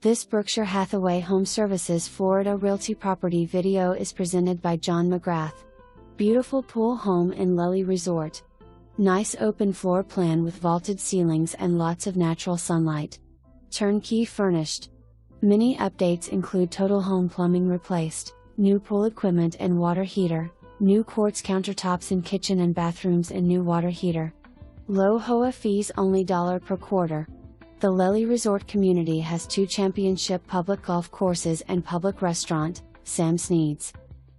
This Berkshire Hathaway HomeServices Florida Realty property video is presented by John Mcgrath. Beautiful pool home in Lely Resort. Nice open floor plan with vaulted ceilings and lots of natural sunlight. Turnkey furnished. Many updates include total home plumbing replaced, new pool equipment and water heater, new quartz countertops in kitchen and bathrooms and new water heater. Low HOA fees only $1 per quarter. The Lely Resort community has 2 championship public golf courses and public restaurant, Sam Sneed's.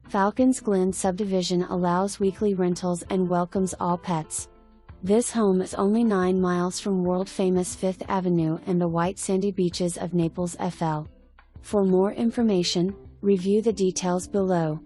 Falcons Glen subdivision allows weekly rentals and welcomes all pets. This home is only 9 miles from world-famous 5th Avenue and the white sandy beaches of Naples, FL. For more information, review the details below.